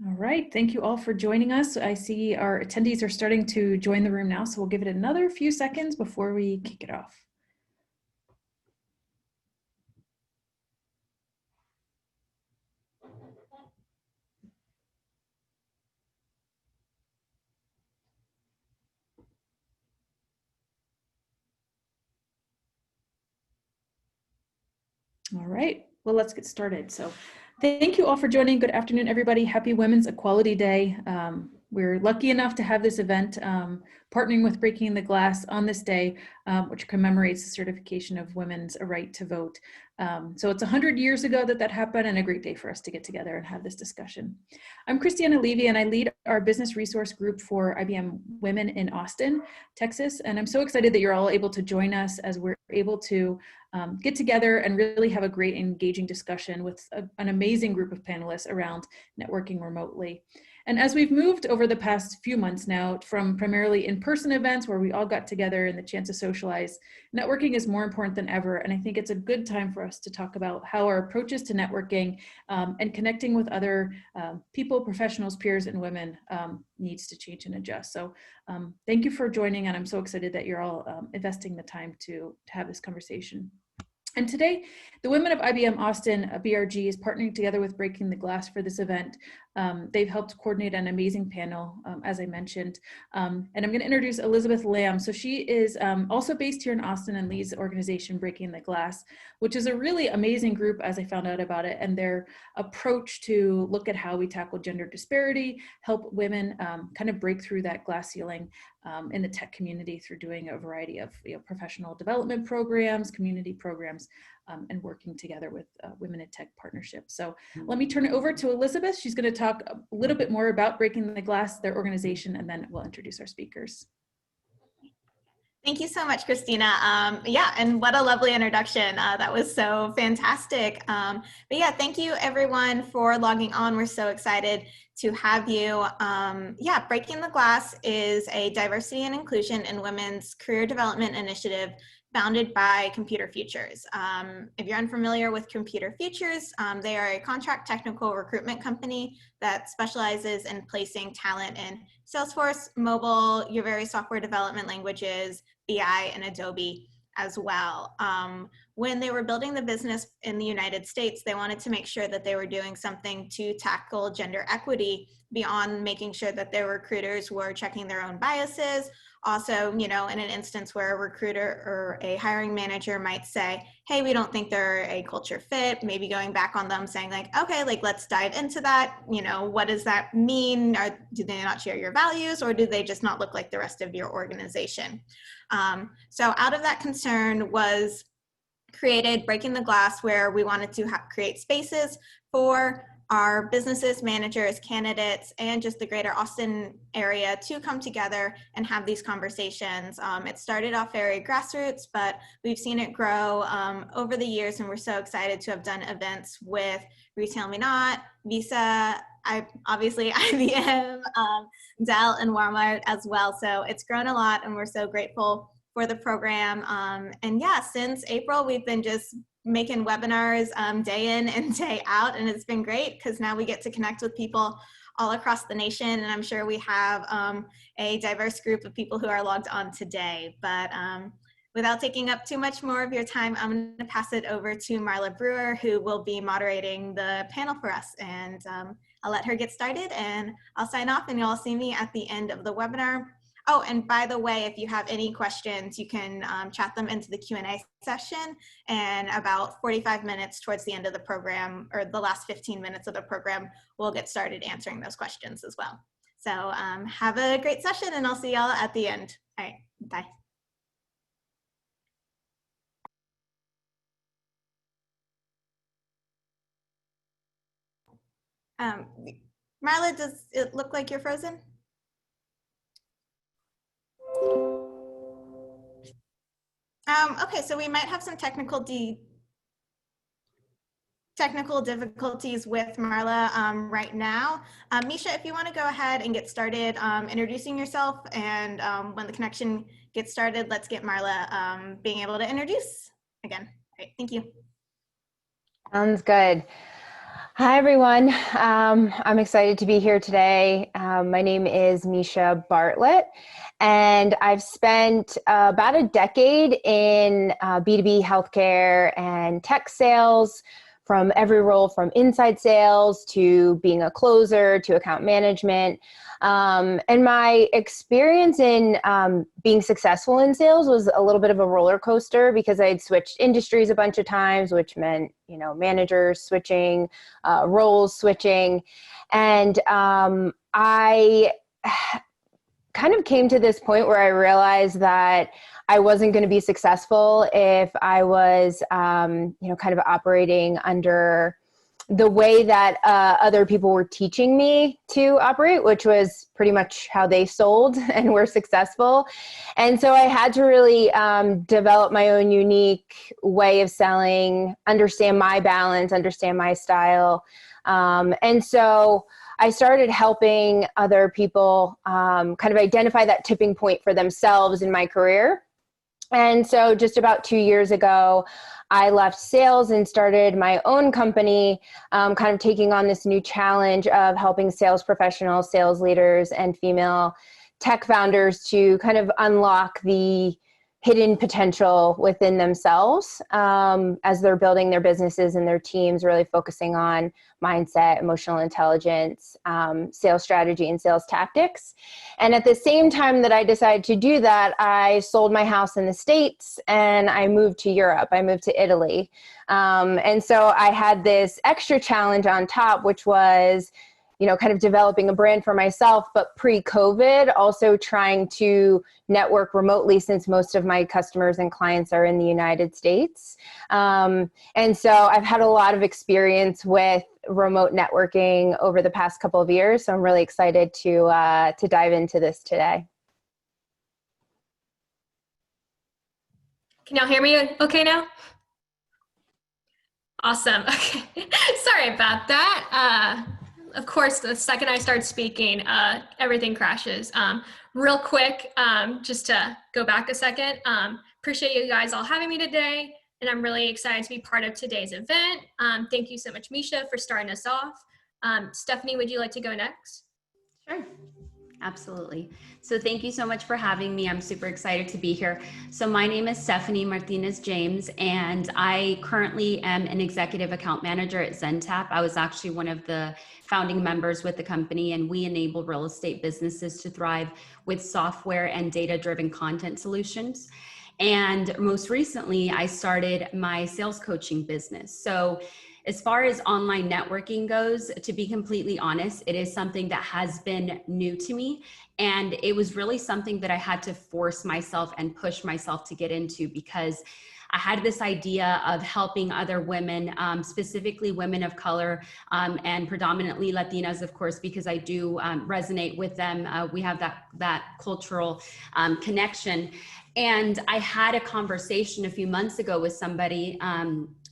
All right, thank you all for joining us. I see our attendees are starting to join the room now, so we'll give it another few seconds before we kick it off. All right, well, let's get started. So thank you all for joining. Good afternoon, everybody. Happy Women's Equality Day. We're lucky enough to have this event partnering with Breaking the Glass on this day, which commemorates the certification of women's right to vote. So it's 100 years ago that happened, and a great day for us to get together and have this discussion. I'm Christiana Levy, and I lead our business resource group for IBM Women in Austin, Texas. And I'm so excited that you're all able to join us as we're able to get together and really have a great engaging discussion with an amazing group of panelists around networking remotely. And as we've moved over the past few months now from primarily in-person events where we all got together and the chance to socialize, networking is more important than ever. And I think it's a good time for us to talk about how our approaches to networking and connecting with other people, professionals, peers, and women needs to change and adjust. So thank you for joining, and I'm so excited that you're all investing the time to have this conversation. And today, the Women of IBM Austin, BRG, is partnering together with Breaking the Glass for this event. They've helped coordinate an amazing panel, as I mentioned. And I'm going to introduce Elizabeth Lamb. So she is also based here in Austin and leads the organization Breaking the Glass, which is a really amazing group as I found out about it. And their approach to look at how we tackle gender disparity, help women kind of break through that glass ceiling in the tech community through doing a variety of professional development programs, community programs, and working together with Women in Tech partnerships. So let me turn it over to Elizabeth. She's going to talk a little bit more about Breaking the Glass, their organization, and then we'll introduce our speakers. Thank you so much, Christina. Yeah, and what a lovely introduction. That was so fantastic. But yeah, thank you everyone for logging on. We're so excited to have you. Yeah, Breaking the Glass is a diversity and inclusion in women's career development initiative founded by Computer Futures. If you're unfamiliar with Computer Futures, they are a contract technical recruitment company that specializes in placing talent in Salesforce, mobile, your various software development languages, BI, and Adobe as well. When they were building the business in the United States, they wanted to make sure that they were doing something to tackle gender equity beyond making sure that their recruiters were checking their own biases. Also, you know, in an instance where a recruiter or a hiring manager might say, hey, we don't think they're a culture fit, maybe going back on them saying like, okay, like let's dive into that. You know, what does that mean? Do they not share your values, or do they just not look like the rest of your organization? So out of that concern was created Breaking the Glass, where we wanted to create spaces for our businesses, managers, candidates, and just the greater Austin area to come together and have these conversations. It started off very grassroots, but we've seen it grow over the years, and we're so excited to have done events with Retail Me Not, Visa, obviously IBM, Dell, and Walmart as well. So it's grown a lot, and we're so grateful for the program. And yeah, since April, we've been just making webinars day in and day out, and it's been great because now we get to connect with people all across the nation, and I'm sure we have a diverse group of people who are logged on today. But without taking up too much more of your time, I'm going to pass it over to Marla Brewer, who will be moderating the panel for us, and I'll let her get started, and I'll sign off, and you'll all see me at the end of the webinar. Oh, and by the way, if you have any questions, you can chat them into the Q&A session, and about 45 minutes towards the end of the program, or the last 15 minutes of the program, we'll get started answering those questions as well. So have a great session, and I'll see y'all at the end. All right, bye. Marla, does it look like you're frozen? Okay, so we might have some technical difficulties with Marla right now. Misha, if you want to go ahead and get started introducing yourself, and when the connection gets started, let's get Marla being able to introduce again. All right, thank you. Sounds good. Hi, everyone. I'm excited to be here today. My name is Misha Bartlett, and I've spent about a decade in B2B healthcare and tech sales, from every role from inside sales to being a closer to account management. And my experience in being successful in sales was a little bit of a roller coaster because I had switched industries a bunch of times, which meant, managers switching, roles switching. And I kind of came to this point where I realized that I wasn't going to be successful if I was, kind of operating under the way that other people were teaching me to operate, which was pretty much how they sold and were successful. And so I had to really develop my own unique way of selling, understand my balance, understand my style. And so I started helping other people kind of identify that tipping point for themselves in my career. And so just about 2 years ago, I left sales and started my own company, kind of taking on this new challenge of helping sales professionals, sales leaders, and female tech founders to kind of unlock the hidden potential within themselves as they're building their businesses and their teams, really focusing on mindset, emotional intelligence, sales strategy, and sales tactics. And at the same time that I decided to do that, I sold my house in the States and I moved to Europe. I moved to Italy. And so I had this extra challenge on top, which was, kind of developing a brand for myself, but pre-COVID, also trying to network remotely since most of my customers and clients are in the United States. And so I've had a lot of experience with remote networking over the past couple of years. So I'm really excited to dive into this today. Can y'all hear me okay now? Awesome. Okay. Sorry about that. Of course, the second I start speaking, everything crashes. Real quick, just to go back a second, appreciate you guys all having me today, and I'm really excited to be part of today's event. Thank you so much, Misha, for starting us off. Stephanie, would you like to go next? Sure. Absolutely. So thank you so much for having me. I'm super excited to be here. So my name is Stephanie Martinez James, and I currently am an executive account manager at Zentap. I was actually one of the founding members with the company, and we enable real estate businesses to thrive with software and data-driven content solutions. And most recently, I started my sales coaching business. So as far as online networking goes, to be completely honest, it is something that has been new to me. And it was really something that I had to force myself and push myself to get into, because I had this idea of helping other women, specifically women of color, and predominantly Latinas, of course, because I do resonate with them. We have that cultural connection. And I had a conversation a few months ago with somebody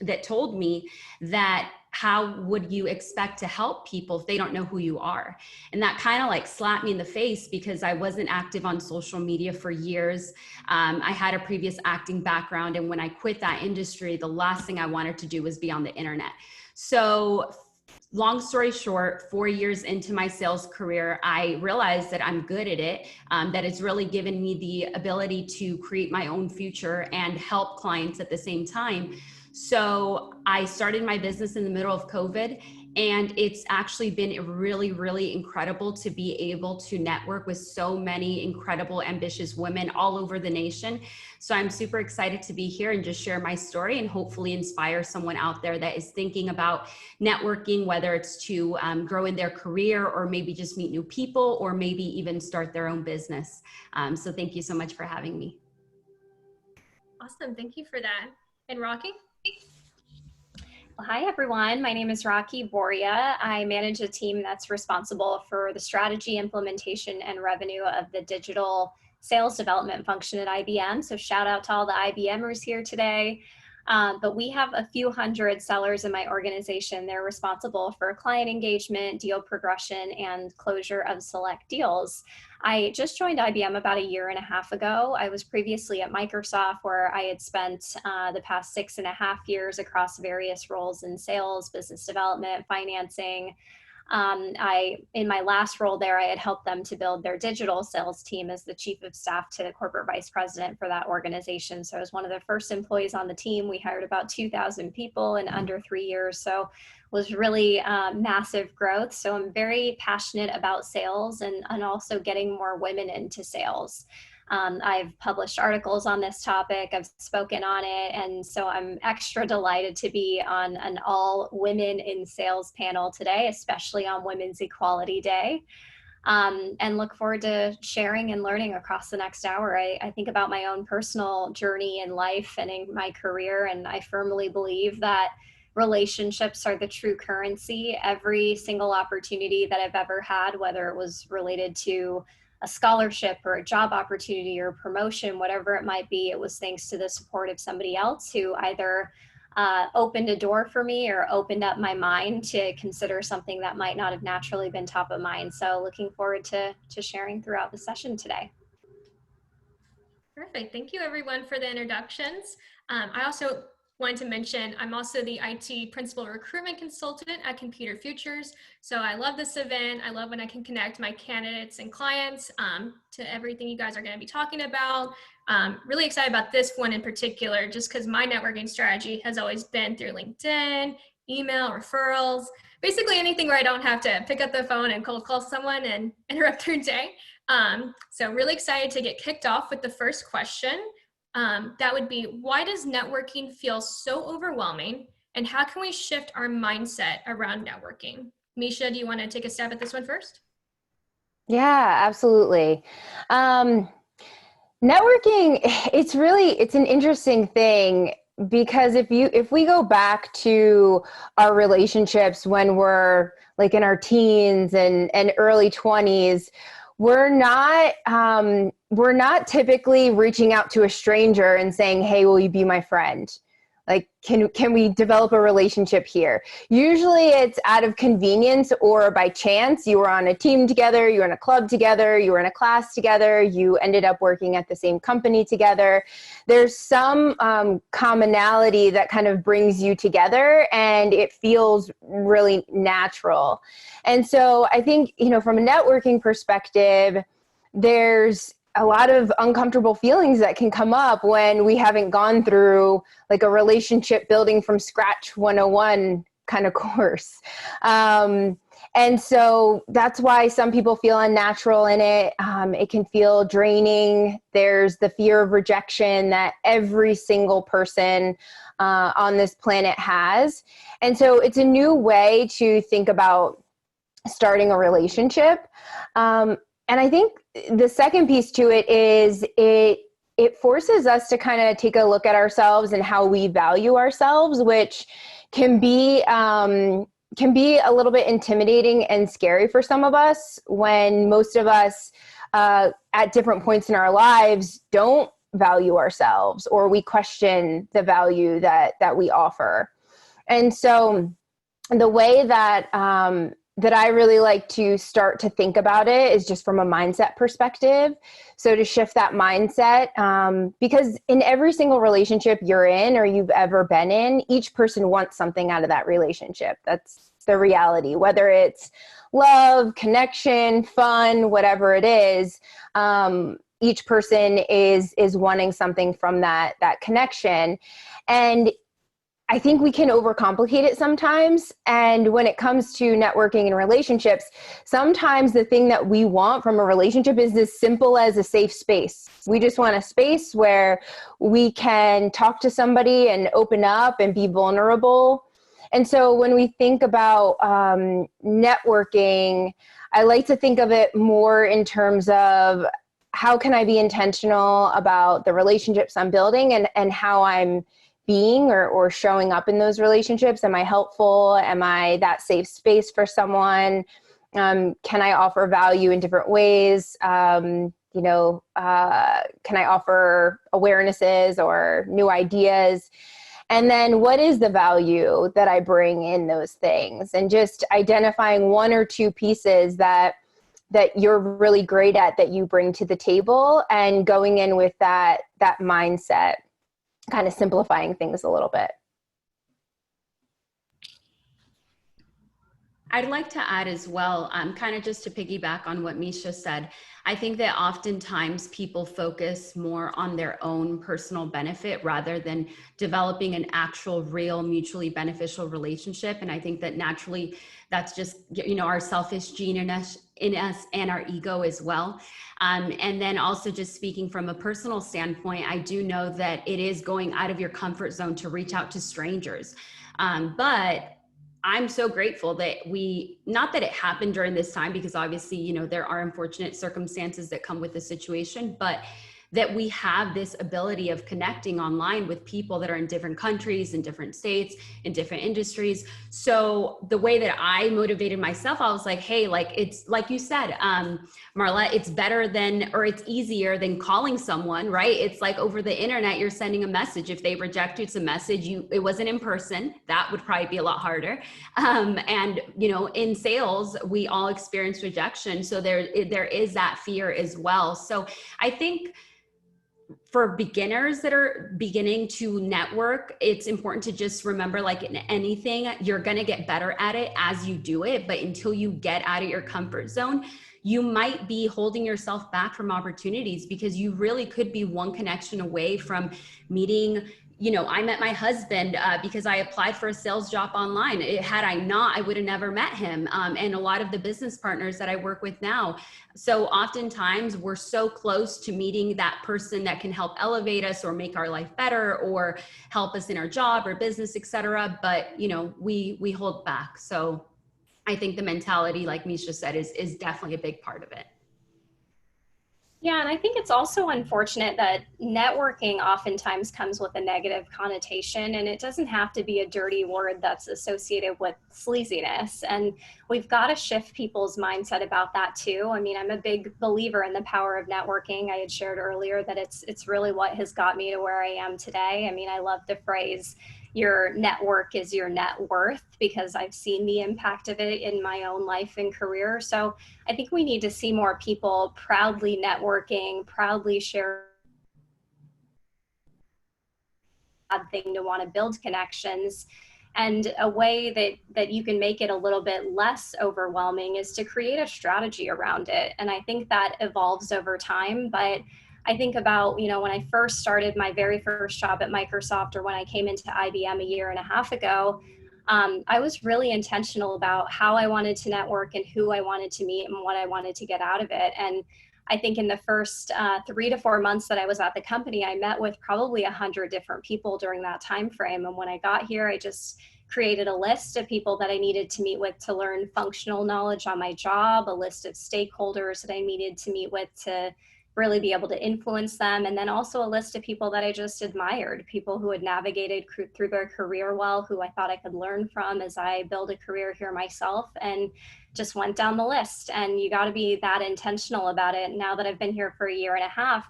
that told me that, how would you expect to help people if they don't know who you are? And that kind of like slapped me in the face, because I wasn't active on social media for years. I had a previous acting background, and when I quit that industry, the last thing I wanted to do was be on the internet. So long story short, 4 years into my sales career, I realized that I'm good at it, that it's really given me the ability to create my own future and help clients at the same time. So I started my business in the middle of COVID, and it's actually been really, really incredible to be able to network with so many incredible, ambitious women all over the nation. So I'm super excited to be here and just share my story and hopefully inspire someone out there that is thinking about networking, whether it's to grow in their career, or maybe just meet new people, or maybe even start their own business. So thank you so much for having me. Awesome. Thank you for that. And Rakhi? Well, hi, everyone. My name is Rakhi Voria. I manage a team that's responsible for the strategy, implementation, and revenue of the digital sales development function at IBM. So shout out to all the IBMers here today. But we have a few hundred sellers in my organization. They're responsible for client engagement, deal progression, and closure of select deals. I just joined IBM about a year and a half ago. I was previously at Microsoft, where I had spent the past 6.5 years across various roles in sales, business development, financing. In my last role there, I had helped them to build their digital sales team as the chief of staff to the corporate vice president for that organization. So I was one of the first employees on the team. We hired about 2,000 people in under 3 years. So was really massive growth. So I'm very passionate about sales and also getting more women into sales. I've published articles on this topic, I've spoken on it, and so I'm extra delighted to be on an all women in sales panel today, especially on Women's Equality Day, and look forward to sharing and learning across the next hour. I think about my own personal journey in life and in my career, and I firmly believe that relationships are the true currency. Every single opportunity that I've ever had, whether it was related to a scholarship or a job opportunity or promotion, whatever it might be, it was thanks to the support of somebody else who either opened a door for me or opened up my mind to consider something that might not have naturally been top of mind. So looking forward to sharing throughout the session today. Perfect. Thank you everyone for the introductions. I also wanted to mention, I'm also the IT Principal Recruitment Consultant at Computer Futures. So I love this event. I love when I can connect my candidates and clients to everything you guys are going to be talking about. Really excited about this one in particular, just because my networking strategy has always been through LinkedIn, email, referrals, basically anything where I don't have to pick up the phone and cold call someone and interrupt their day. So really excited to get kicked off with the first question. That would be, why does networking feel so overwhelming, and how can we shift our mindset around networking? Misha, do you want to take a stab at this one first? Yeah, absolutely. Networking, it's an interesting thing, because if we go back to our relationships when we're like in our teens and early 20s, we're not typically reaching out to a stranger and saying, hey, will you be my friend? Like, can we develop a relationship here? Usually it's out of convenience or by chance. You were on a team together, you were in a club together, you were in a class together, you ended up working at the same company together. There's some commonality that kind of brings you together, and it feels really natural. And so I think, from a networking perspective, there's a lot of uncomfortable feelings that can come up when we haven't gone through like a relationship building from scratch 101 kind of course. And so that's why some people feel unnatural in it. It can feel draining. There's the fear of rejection that every single person on this planet has. And so it's a new way to think about starting a relationship. And I think the second piece to it is it forces us to kind of take a look at ourselves and how we value ourselves, which can be a little bit intimidating and scary for some of us, when most of us at different points in our lives don't value ourselves, or we question the value that we offer. And so the way that I really like to start to think about it is just from a mindset perspective. So to shift that mindset, because in every single relationship you're in or you've ever been in, each person wants something out of that relationship. That's the reality, whether it's love, connection, fun, whatever it is. Each person is wanting something from that connection. And I think we can overcomplicate it sometimes. And when it comes to networking and relationships, sometimes the thing that we want from a relationship is as simple as a safe space. We just want a space where we can talk to somebody and open up and be vulnerable. And so when we think about networking, I like to think of it more in terms of how can I be intentional about the relationships I'm building and how I'm being or showing up in those relationships. Am I helpful? Am I that safe space for someone? Can I offer value in different ways? Can I offer awarenesses or new ideas? And then what is the value that I bring in those things, and just identifying one or two pieces that you're really great at, that you bring to the table, and going in with that mindset, kind of simplifying things a little bit. I'd like to add as well, kind of just to piggyback on what Misha said. I think that oftentimes people focus more on their own personal benefit rather than developing an actual, real, mutually beneficial relationship. And I think that naturally that's just, our selfish gene in us and our ego as well. And then also, just speaking from a personal standpoint, I do know that it is going out of your comfort zone to reach out to strangers. But I'm so grateful that not that it happened during this time, because obviously, there are unfortunate circumstances that come with the situation, but that we have this ability of connecting online with people that are in different countries, in different states, in different industries. So the way that I motivated myself, I was like, hey, it's like you said, Marla, it's better than, or it's easier than calling someone, right? It's like over the internet, you're sending a message. If they reject you, it's a message. It wasn't in person. That would probably be a lot harder. And, in sales, we all experience rejection. So there is that fear as well. So I think for beginners that are beginning to network, it's important to just remember, like in anything, you're going to get better at it as you do it. But until you get out of your comfort zone, you might be holding yourself back from opportunities, because you really could be one connection away from meeting. I met my husband because I applied for a sales job online. Had I not, I would have never met him. And a lot of the business partners that I work with now. So oftentimes we're so close to meeting that person that can help elevate us or make our life better or help us in our job or business, etc. But, we hold back. So I think the mentality, like Misha said, is definitely a big part of it. Yeah, and I think it's also unfortunate that networking oftentimes comes with a negative connotation, and it doesn't have to be a dirty word that's associated with sleaziness. And we've got to shift people's mindset about that too. I mean, I'm a big believer in the power of networking. I had shared earlier that it's really what has got me to where I am today. I mean, I love the phrase, your network is your net worth, because I've seen the impact of it in my own life and career. So I think we need to see more people proudly networking, proudly share a thing to want to build connections. And a way that you can make it a little bit less overwhelming is to create a strategy around it. And I think that evolves over time. But I think about, when I first started my very first job at Microsoft, or when I came into IBM a year and a half ago, I was really intentional about how I wanted to network and who I wanted to meet and what I wanted to get out of it. And I think in the first 3 to 4 months that I was at the company, I met with probably 100 different people during that time frame. And when I got here, I just created a list of people that I needed to meet with to learn functional knowledge on my job, a list of stakeholders that I needed to meet with to really be able to influence them. And then also a list of people that I just admired, people who had navigated through their career well, who I thought I could learn from as I build a career here myself, and just went down the list. And you got to be that intentional about it. Now that I've been here for a year and a half,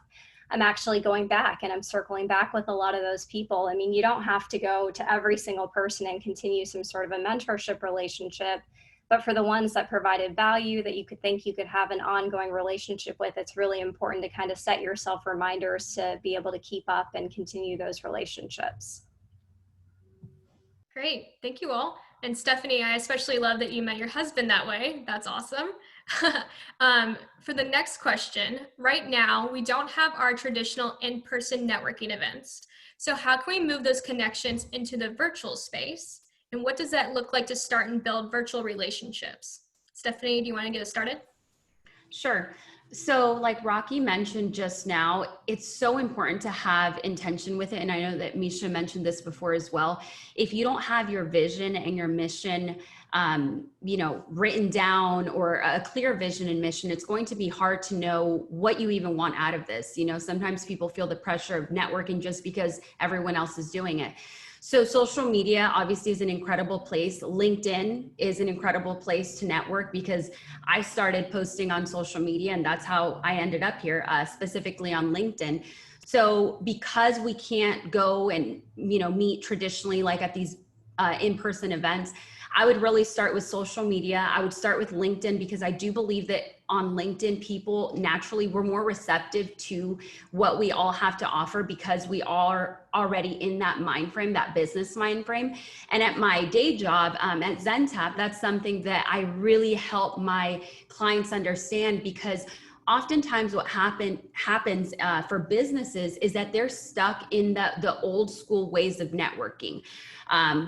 I'm actually going back and I'm circling back with a lot of those people. I mean, you don't have to go to every single person and continue some sort of a mentorship relationship. But for the ones that provided value that you could think you could have an ongoing relationship with, it's really important to kind of set yourself reminders to be able to keep up and continue those relationships. Great, thank you all. And Stephanie, I especially love that you met your husband that way. That's awesome. For the next question, right now, we don't have our traditional in-person networking events. So how can we move those connections into the virtual space? And what does that look like to start and build virtual relationships? Stephanie, do you want to get us started? Sure. So like Rakhi mentioned just now, it's so important to have intention with it. And I know that Misha mentioned this before as well. If you don't have your vision and your mission, written down, or a clear vision and mission, it's going to be hard to know what you even want out of this. Sometimes people feel the pressure of networking just because everyone else is doing it. So social media obviously is an incredible place. LinkedIn is an incredible place to network because I started posting on social media and that's how I ended up here, specifically on LinkedIn. So because we can't go and, meet traditionally like at these in-person events, I would really start with social media. I would start with LinkedIn because I do believe that on LinkedIn, people naturally were more receptive to what we all have to offer because we are already in that mind frame, that business mind frame. And at my day job at Zentap, that's something that I really help my clients understand because oftentimes what happens for businesses is that they're stuck in the old school ways of networking.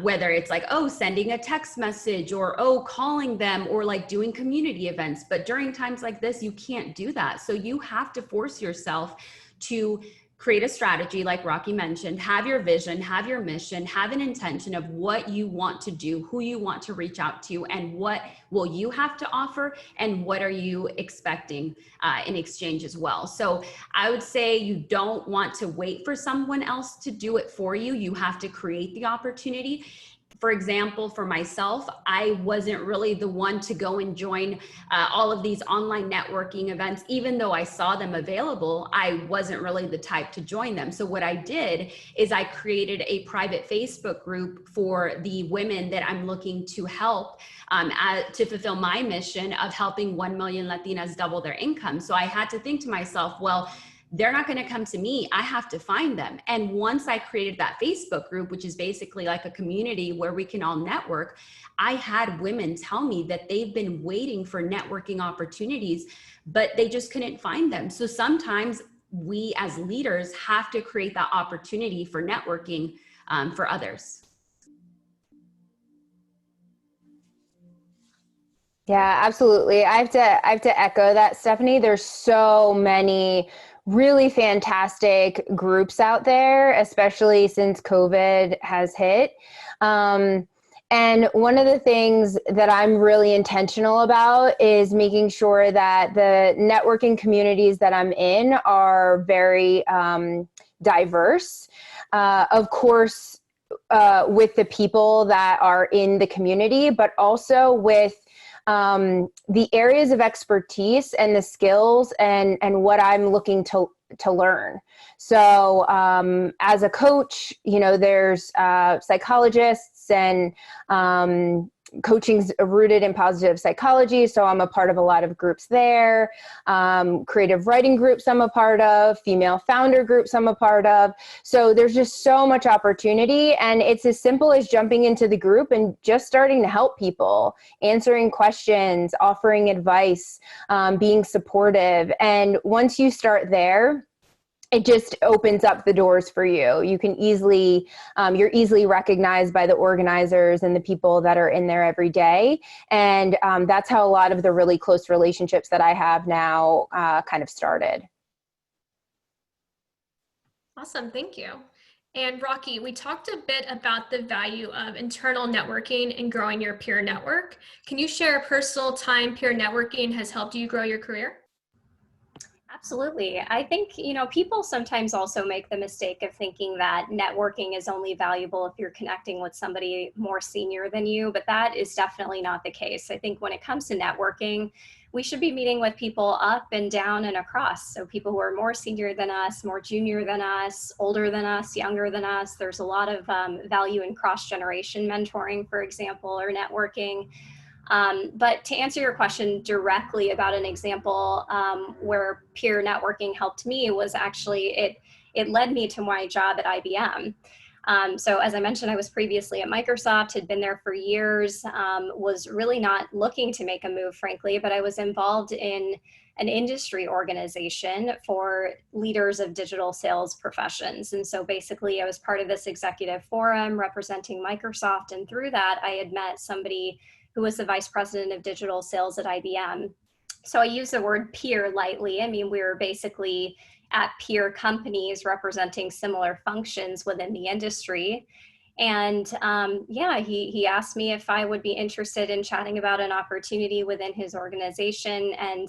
Whether it's like, sending a text message or, calling them or like doing community events. But during times like this, you can't do that. So you have to force yourself to create a strategy, like Rakhi mentioned, have your vision, have your mission, have an intention of what you want to do, who you want to reach out to, and what will you have to offer, and what are you expecting in exchange as well. So I would say you don't want to wait for someone else to do it for you. You have to create the opportunity. For example, for myself, I wasn't really the one to go and join all of these online networking events. Even though I saw them available, I wasn't really the type to join them. So what I did is I created a private Facebook group for the women that I'm looking to help to fulfill my mission of helping 1 million Latinas double their income. So I had to think to myself, well, they're not going to come to me. I have to find them. And once I created that Facebook group, which is basically like a community where we can all network, I had women tell me that they've been waiting for networking opportunities, but they just couldn't find them. So sometimes we as leaders have to create that opportunity for networking for others. Yeah, absolutely. I have to echo that, Stephanie. There's so many really fantastic groups out there, especially since COVID has hit. And one of the things that I'm really intentional about is making sure that the networking communities that I'm in are very diverse. Of course, with the people that are in the community, but also with the areas of expertise and the skills and what I'm looking to learn. So as a coach, there's psychologists and coaching's rooted in positive psychology. So I'm a part of a lot of groups there, creative writing groups I'm a part of, female founder groups I'm a part of. So there's just so much opportunity, and it's as simple as jumping into the group and just starting to help people, answering questions, offering advice, being supportive. And once you start there, it just opens up the doors for you. You can easily, you're easily recognized by the organizers and the people that are in there every day. And that's how a lot of the really close relationships that I have now kind of started. Awesome, thank you. And Rakhi, we talked a bit about the value of internal networking and growing your peer network. Can you share a personal time peer networking has helped you grow your career? Absolutely. I think, people sometimes also make the mistake of thinking that networking is only valuable if you're connecting with somebody more senior than you, but that is definitely not the case. I think when it comes to networking, we should be meeting with people up and down and across. So people who are more senior than us, more junior than us, older than us, younger than us. There's a lot of value in cross-generation mentoring, for example, or networking. But to answer your question directly about an example where peer networking helped me was actually, it led me to my job at IBM. So as I mentioned, I was previously at Microsoft, had been there for years, was really not looking to make a move, frankly, but I was involved in an industry organization for leaders of digital sales professions. And so basically I was part of this executive forum representing Microsoft. And through that, I had met somebody who was the vice president of digital sales at IBM. So I use the word peer lightly. I mean, we were basically at peer companies representing similar functions within the industry. And he asked me if I would be interested in chatting about an opportunity within his organization. And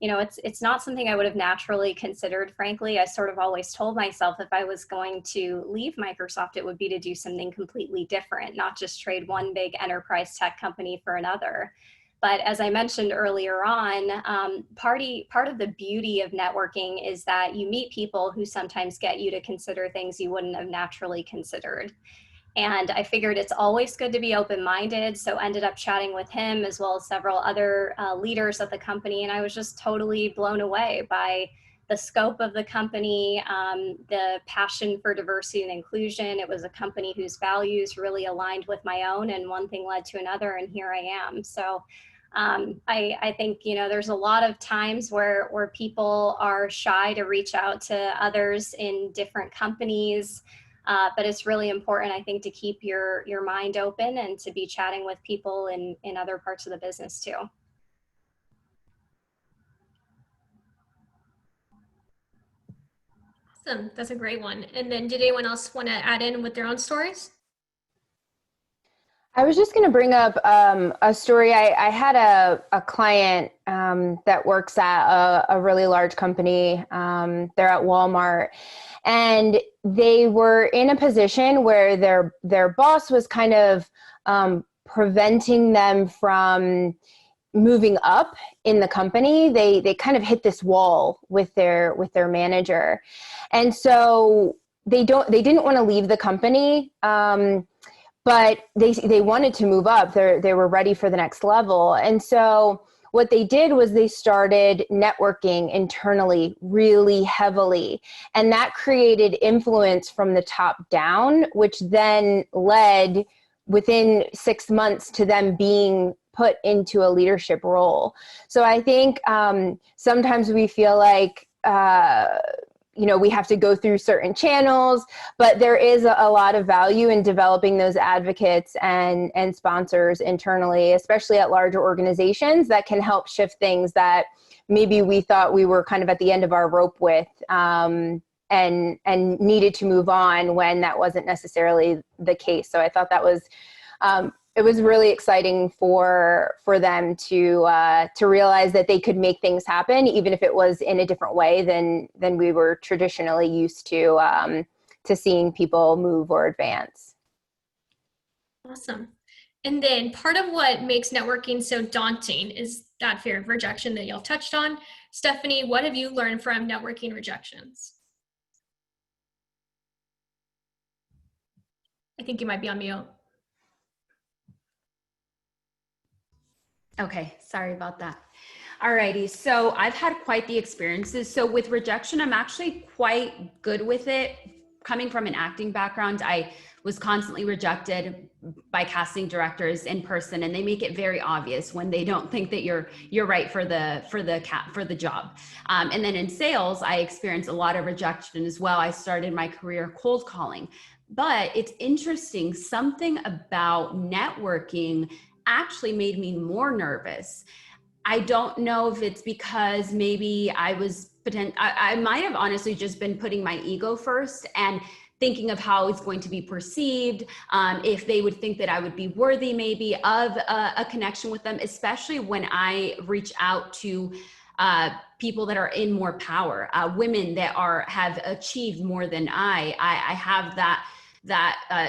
you know, it's not something I would have naturally considered, frankly. I sort of always told myself if I was going to leave Microsoft, it would be to do something completely different, not just trade one big enterprise tech company for another. But as I mentioned earlier on, part of the beauty of networking is that you meet people who sometimes get you to consider things you wouldn't have naturally considered. And I figured it's always good to be open-minded, so ended up chatting with him as well as several other leaders of the company, and I was just totally blown away by the scope of the company, the passion for diversity and inclusion. It was a company whose values really aligned with my own, and one thing led to another, and here I am. So I think, you know, there's a lot of times where people are shy to reach out to others in different companies. But it's really important, I think, to keep your mind open and to be chatting with people in other parts of the business too. Awesome, that's a great one. And then did anyone else want to add in with their own stories? I was just going to bring up a story. I had a client that works at a really large company. They're at Walmart, and they were in a position where their boss was kind of preventing them from moving up in the company. They kind of hit this wall with their manager, and so they didn't want to leave the company. But they wanted to move up. They were ready for the next level. And so what they did was they started networking internally really heavily. And that created influence from the top down, which then led within 6 months to them being put into a leadership role. So I think sometimes we feel like, you know, we have to go through certain channels, but there is a lot of value in developing those advocates and sponsors internally, especially at larger organizations that can help shift things that maybe we thought we were kind of at the end of our rope with and needed to move on when that wasn't necessarily the case. So I thought that was it was really exciting for them to realize that they could make things happen, even if it was in a different way than we were traditionally used to seeing people move or advance. Awesome. And then part of what makes networking so daunting is that fear of rejection that y'all touched on. Stephanie, what have you learned from networking rejections? I think you might be on mute. Okay, sorry about that. Alrighty, so I've had quite the experiences. So with rejection, I'm actually quite good with it. Coming from an acting background, I was constantly rejected by casting directors in person, and they make it very obvious when they don't think that you're right for the job. And then in sales, I experienced a lot of rejection as well. I started my career cold calling, but it's interesting. Something about networking actually made me more nervous. I don't know if it's because maybe I might have honestly just been putting my ego first and thinking of how it's going to be perceived, if they would think that I would be worthy maybe of a connection with them, especially when I reach out to people that are in more power, women that have achieved more than I have that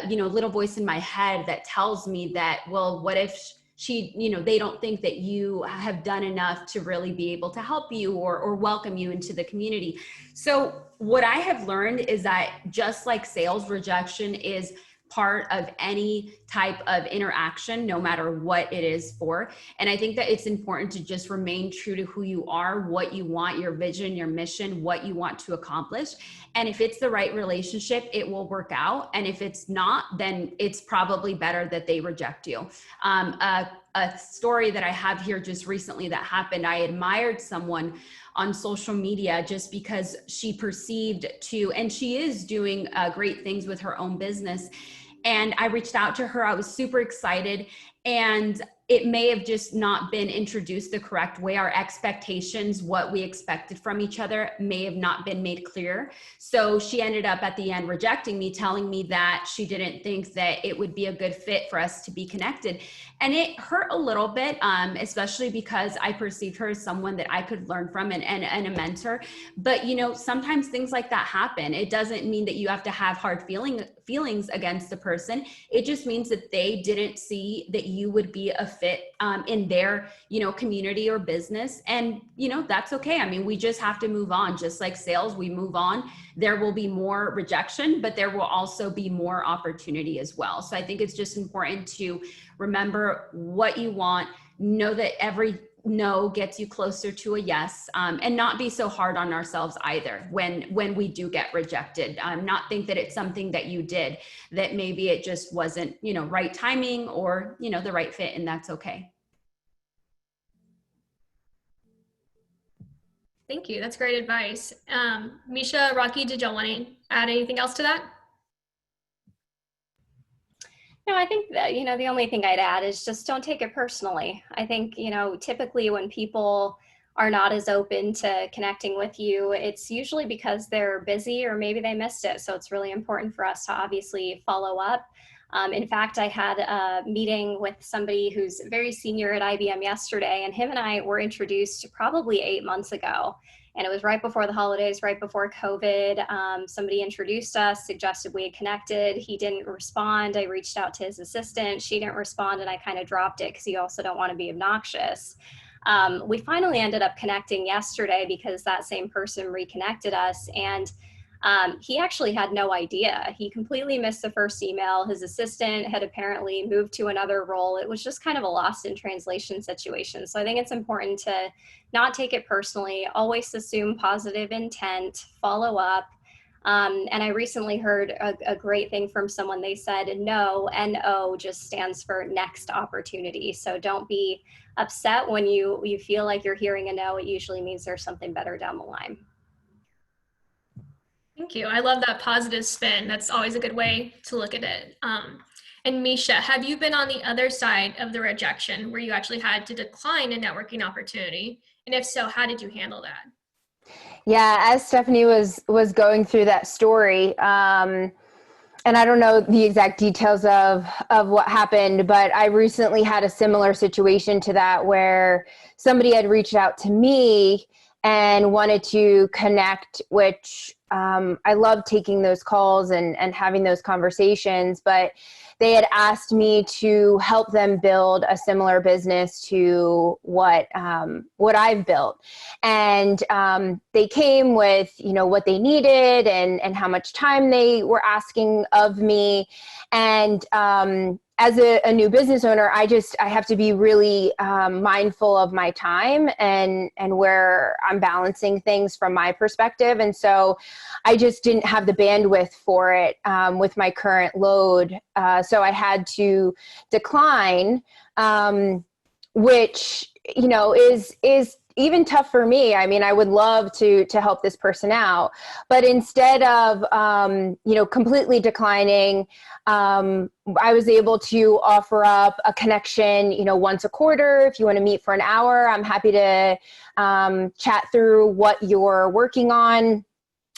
little voice in my head that tells me that, well, what if they don't think that you have done enough to really be able to help you or welcome you into the community. So what I have learned is that just like sales, rejection is part of any type of interaction, no matter what it is for. And I think that it's important to just remain true to who you are, what you want, your vision, your mission, what you want to accomplish. And if it's the right relationship, it will work out. And if it's not, then it's probably better that they reject you. A story that I have here just recently that happened, I admired someone on social media just because she perceived to, and she is doing great things with her own business. And I reached out to her. I was super excited. And it may have just not been introduced the correct way. Our expectations, what we expected from each other, may have not been made clear. So she ended up at the end rejecting me, telling me that she didn't think that it would be a good fit for us to be connected. And it hurt a little bit, especially because I perceived her as someone that I could learn from and a mentor. But, you know, sometimes things like that happen. It doesn't mean that you have to have hard feelings against the person. It just means that they didn't see that you would be a fit in their, you know, community or business. And, you know, that's okay. I mean, we just have to move on. Just like sales, we move on. There will be more rejection, but there will also be more opportunity as well. So I think it's just important to remember what you want, know that every no gets you closer to a yes, and not be so hard on ourselves either when we do get rejected. Not think that it's something that you did, that maybe it just wasn't, you know, right timing or, you know, the right fit, and that's okay. Thank you. That's great advice. Misha, Rakhi, did y'all want to add anything else to that? No, I think that, you know, the only thing I'd add is just don't take it personally. I think, you know, typically when people are not as open to connecting with you, it's usually because they're busy or maybe they missed it. So it's really important for us to obviously follow up. In fact, I had a meeting with somebody who's very senior at IBM yesterday, and him and I were introduced probably 8 months ago. And it was right before the holidays, right before COVID. Somebody introduced us, suggested we had connected. He didn't respond. I reached out to his assistant. She didn't respond, and I kind of dropped it because you also don't want to be obnoxious. We finally ended up connecting yesterday because that same person reconnected us, and he actually had no idea. He completely missed the first email. His assistant had apparently moved to another role. It was just kind of a lost in translation situation. So I think it's important to not take it personally, always assume positive intent, follow up. And I recently heard a great thing from someone. They said, no, NO just stands for next opportunity. So don't be upset when you feel like you're hearing a no. It usually means there's something better down the line. Thank you. I love that positive spin. That's always a good way to look at it. And Misha, have you been on the other side of the rejection where you actually had to decline a networking opportunity? And if so, how did you handle that? Yeah, as Stephanie was going through that story, and I don't know the exact details of what happened, but I recently had a similar situation to that where somebody had reached out to me and wanted to connect, which I love taking those calls and having those conversations, but they had asked me to help them build a similar business to what I've built. And they came with, you know, what they needed and how much time they were asking of me. And as a new business owner, I have to be really mindful of my time and where I'm balancing things from my perspective. And so I just didn't have the bandwidth for it with my current load. So I had to decline, which, you know, is even tough for me. I mean, I would love to help this person out, but instead of, you know, completely declining, I was able to offer up a connection, you know, once a quarter. If you want to meet for an hour, I'm happy to chat through what you're working on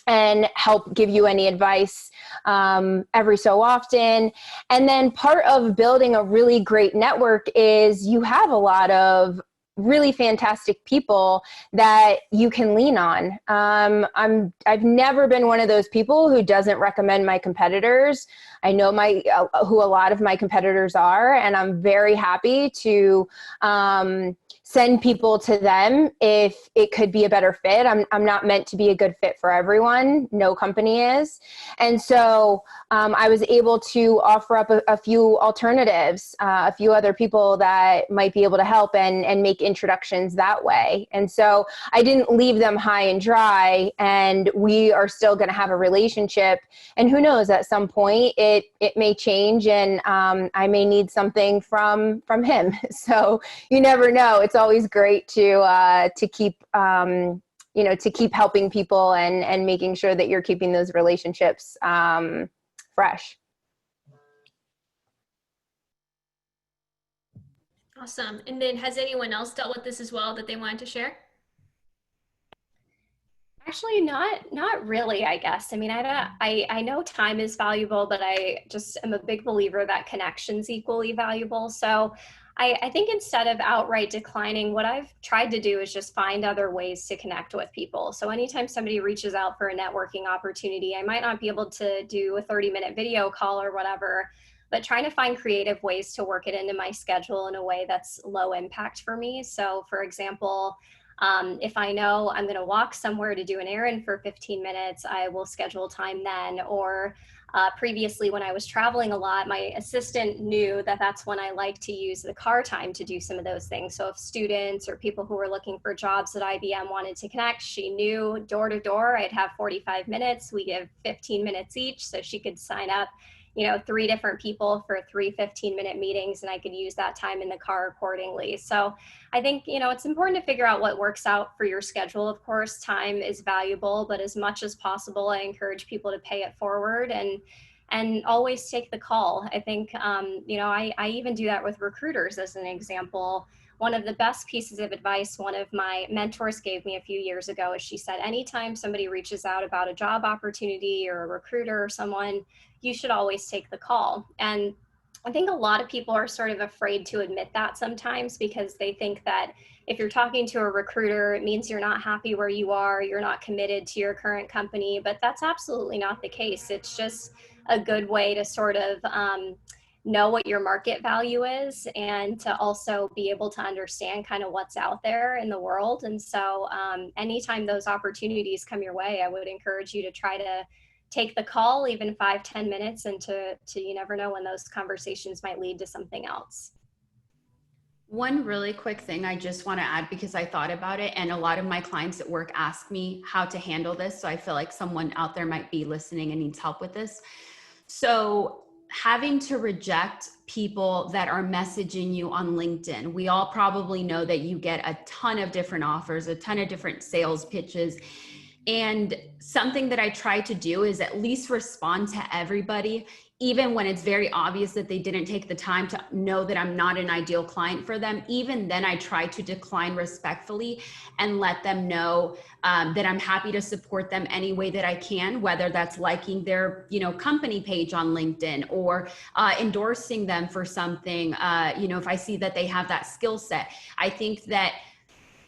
and help give you any advice every so often. And then part of building a really great network is you have a lot of really fantastic people that you can lean on. I've never been one of those people who doesn't recommend my competitors. I know who a lot of my competitors are, and I'm very happy to send people to them if it could be a better fit. I'm not meant to be a good fit for everyone. No company is. And so I was able to offer up a few alternatives, a few other people that might be able to help and make introductions that way. And so I didn't leave them high and dry, and we are still going to have a relationship. And who knows, at some point it may change, and I may need something from him. So you never know. It's always great to keep you know, to keep helping people and making sure that you're keeping those relationships fresh. Awesome. And then has anyone else dealt with this as well that they wanted to share? Actually, not really, I guess. I mean, I know time is valuable, but I just am a big believer that connection's equally valuable. So I think instead of outright declining, what I've tried to do is just find other ways to connect with people. So anytime somebody reaches out for a networking opportunity, I might not be able to do a 30-minute video call or whatever, but trying to find creative ways to work it into my schedule in a way that's low impact for me. So for example, if I know I'm going to walk somewhere to do an errand for 15 minutes, I will schedule time then. Or previously, when I was traveling a lot, my assistant knew that that's when I like to use the car time to do some of those things. So if students or people who were looking for jobs at IBM wanted to connect, she knew door to door, I'd have 45 minutes. We give 15 minutes each, so she could sign up 3 different people for 3 15-minute meetings, and I could use that time in the car accordingly. So I think, it's important to figure out what works out for your schedule. Of course, time is valuable, but as much as possible, I encourage people to pay it forward and always take the call. I think, I even do that with recruiters as an example. One of the best pieces of advice one of my mentors gave me a few years ago is she said, anytime somebody reaches out about a job opportunity or a recruiter or someone, you should always take the call. And I think a lot of people are sort of afraid to admit that sometimes because they think that if you're talking to a recruiter, it means you're not happy where you are, you're not committed to your current company, but that's absolutely not the case. It's just a good way to sort of know what your market value is and to also be able to understand kind of what's out there in the world. And so anytime those opportunities come your way, I would encourage you to try to take the call, even 5-10 minutes, and to you never know when those conversations might lead to something else. One really quick thing I just want to add, because I thought about it and a lot of my clients at work ask me how to handle this. So I feel like someone out there might be listening and needs help with this. So having to reject people that are messaging you on LinkedIn. We all probably know that you get a ton of different offers, a ton of different sales pitches. And something that I try to do is at least respond to everybody, even when it's very obvious that they didn't take the time to know that I'm not an ideal client for them. Even then I try to decline respectfully and let them know that I'm happy to support them any way that I can, whether that's liking their, company page on LinkedIn or endorsing them for something, if I see that they have that skill set. I think that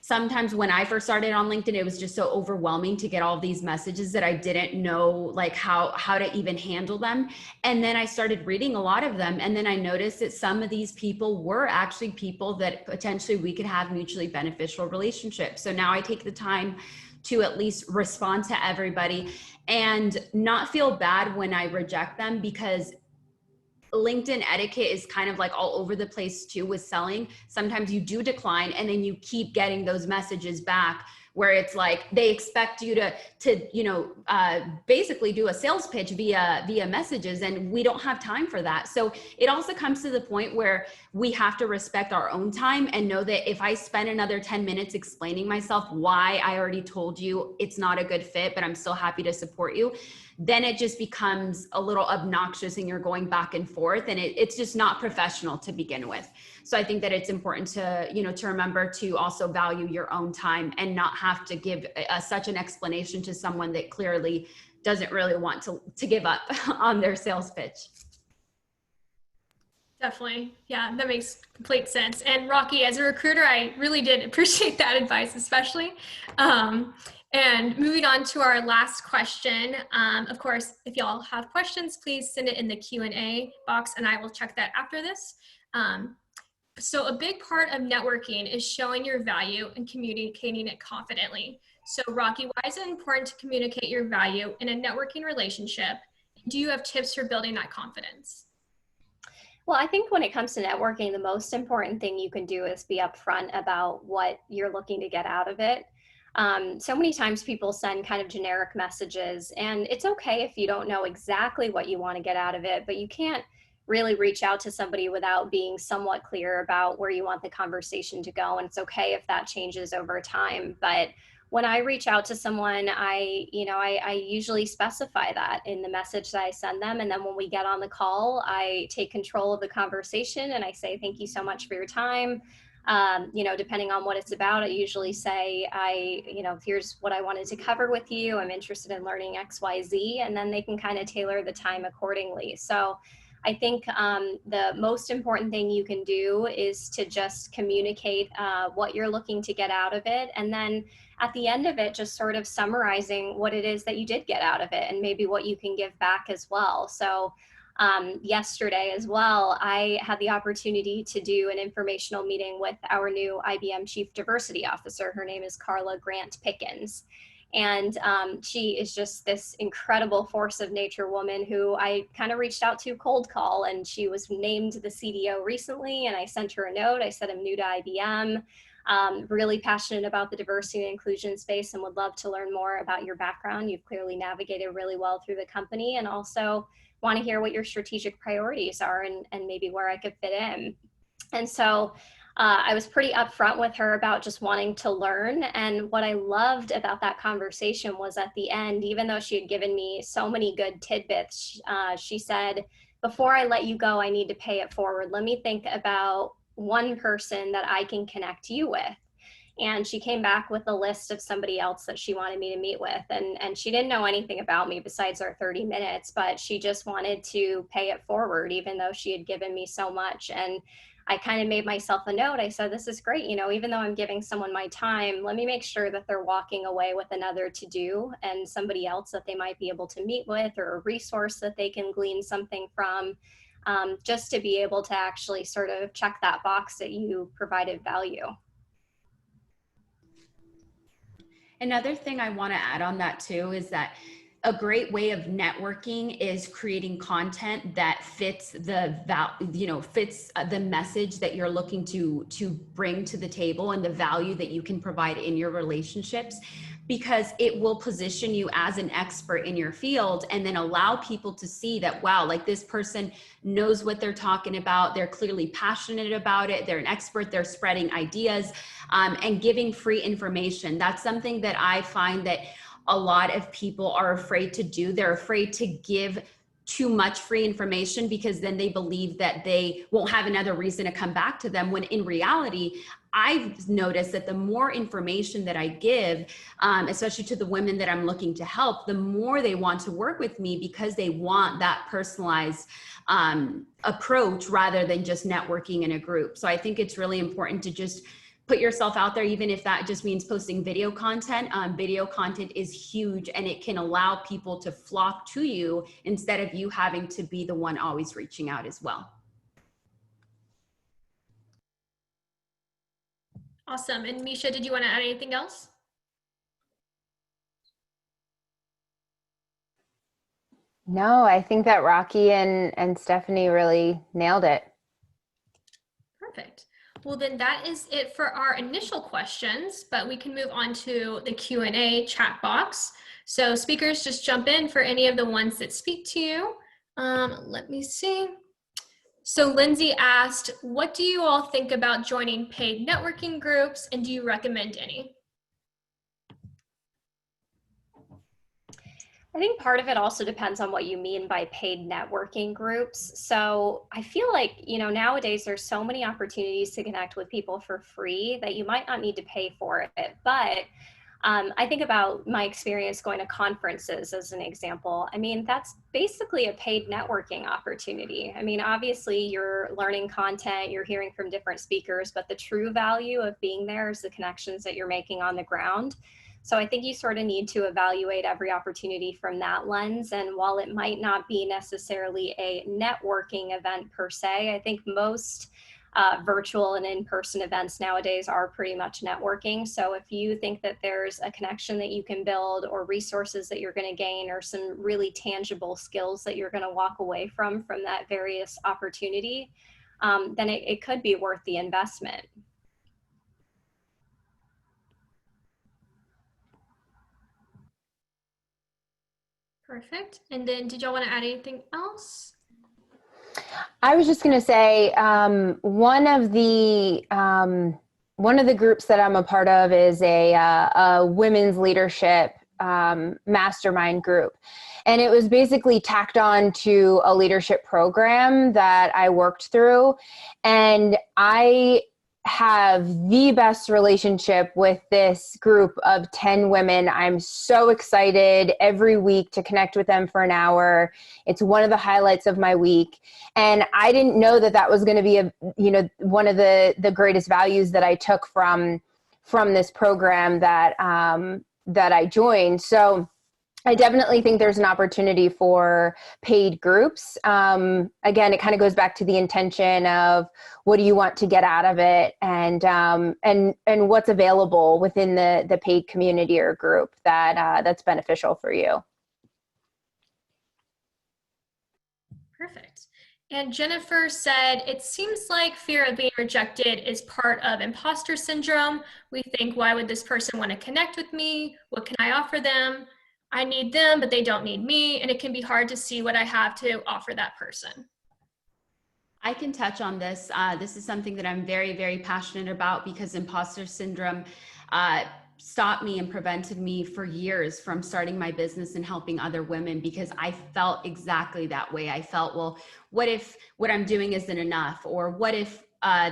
sometimes when I first started on LinkedIn, it was just so overwhelming to get all of these messages that I didn't know like how to even handle them. And then I started reading a lot of them. And then I noticed that some of these people were actually people that potentially we could have mutually beneficial relationships. So now I take the time to at least respond to everybody and not feel bad when I reject them, because LinkedIn etiquette is kind of like all over the place too with selling. Sometimes you do decline and then you keep getting those messages back where it's like they expect you to basically do a sales pitch via messages, and we don't have time for that. So it also comes to the point where we have to respect our own time and know that if I spend another 10 minutes explaining myself why I already told you it's not a good fit, but I'm still happy to support you, then it just becomes a little obnoxious and you're going back and forth, and it's just not professional to begin with. So I think that it's important to remember to also value your own time and not have to give such an explanation to someone that clearly doesn't really want to give up on their sales pitch. Definitely. Yeah, that makes complete sense. And Rakhi, as a recruiter, I really did appreciate that advice, especially. And moving on to our last question. Of course, if y'all have questions, please send it in the Q&A box and I will check that after this. So a big part of networking is showing your value and communicating it confidently. So Rakhi, why is it important to communicate your value in a networking relationship? Do you have tips for building that confidence? Well, I think when it comes to networking, the most important thing you can do is be upfront about what you're looking to get out of it. So many times people send kind of generic messages, and it's okay if you don't know exactly what you want to get out of it, but you can't really reach out to somebody without being somewhat clear about where you want the conversation to go. And it's okay if that changes over time. But when I reach out to someone, I usually specify that in the message that I send them. And then when we get on the call, I take control of the conversation and I say, thank you so much for your time. Depending on what it's about, I usually say, here's what I wanted to cover with you. I'm interested in learning X, Y, Z, and then they can kind of tailor the time accordingly. So I think the most important thing you can do is to just communicate what you're looking to get out of it. And then at the end of it, just sort of summarizing what it is that you did get out of it and maybe what you can give back as well. So yesterday as well, I had the opportunity to do an informational meeting with our new IBM Chief Diversity Officer. Her name is Carla Grant Pickens. And she is just this incredible force of nature woman who I kind of reached out to cold call, and she was named the CDO recently. And I sent her a note. I said, I'm new to IBM, really passionate about the diversity and inclusion space and would love to learn more about your background. You've clearly navigated really well through the company, and also want to hear what your strategic priorities are and maybe where I could fit in. And so I was pretty upfront with her about just wanting to learn. And what I loved about that conversation was at the end, even though she had given me so many good tidbits, she said, before I let you go, I need to pay it forward. Let me think about one person that I can connect you with. And she came back with a list of somebody else that she wanted me to meet with. And she didn't know anything about me besides our 30 minutes, but she just wanted to pay it forward, even though she had given me so much. And I kind of made myself a note. I said, this is great. Even though I'm giving someone my time, let me make sure that they're walking away with another to do and somebody else that they might be able to meet with, or a resource that they can glean something from, just to be able to actually sort of check that box that you provided value. Another thing I want to add on that too is that a great way of networking is creating content that fits the message that you're looking to bring to the table and the value that you can provide in your relationships, because it will position you as an expert in your field and then allow people to see that, wow, like this person knows what they're talking about. They're clearly passionate about it. They're an expert. They're spreading ideas and giving free information. That's something that I find that a lot of people are afraid to do. They're afraid to give too much free information because then they believe that they won't have another reason to come back to them, when in reality, I've noticed that the more information that I give, especially to the women that I'm looking to help, the more they want to work with me because they want that personalized approach rather than just networking in a group. So I think it's really important to just put yourself out there, even if that just means posting video content. Video content is huge, and it can allow people to flock to you instead of you having to be the one always reaching out as well. Awesome. And Misha, did you want to add anything else? No, I think that Rakhi and Stephanie really nailed it. Perfect. Well, then that is it for our initial questions, but we can move on to the Q&A chat box. So speakers, just jump in for any of the ones that speak to you. Let me see. So Lindsay asked, what do you all think about joining paid networking groups, and do you recommend any? I think part of it also depends on what you mean by paid networking groups. So I feel like, nowadays there's so many opportunities to connect with people for free that you might not need to pay for it. But I think about my experience going to conferences as an example. I mean, that's basically a paid networking opportunity. I mean, obviously you're learning content, you're hearing from different speakers, but the true value of being there is the connections that you're making on the ground. So I think you sort of need to evaluate every opportunity from that lens. And while it might not be necessarily a networking event per se, I think most virtual and in-person events nowadays are pretty much networking. So if you think that there's a connection that you can build, or resources that you're going to gain, or some really tangible skills that you're going to walk away from that various opportunity, then it could be worth the investment. Perfect. And then did y'all want to add anything else? I was just going to say, one of the one of the groups that I'm a part of is a women's leadership mastermind group. And it was basically tacked on to a leadership program that I worked through. And I have the best relationship with this group of 10 women. I'm so excited every week to connect with them for an hour. It's one of the highlights of my week. And I didn't know that that was going to be one of the greatest values that I took from this program that I joined. So I definitely think there's an opportunity for paid groups. Again, it kind of goes back to the intention of what do you want to get out of it, and what's available within the paid community or group that's beneficial for you. Perfect. And Jennifer said, it seems like fear of being rejected is part of imposter syndrome. We think, why would this person want to connect with me? What can I offer them? I need them, but they don't need me. And it can be hard to see what I have to offer that person. I can touch on this. This is something that I'm very, very passionate about, because imposter syndrome stopped me and prevented me for years from starting my business and helping other women, because I felt exactly that way. I felt, well, what if what I'm doing isn't enough? Or what if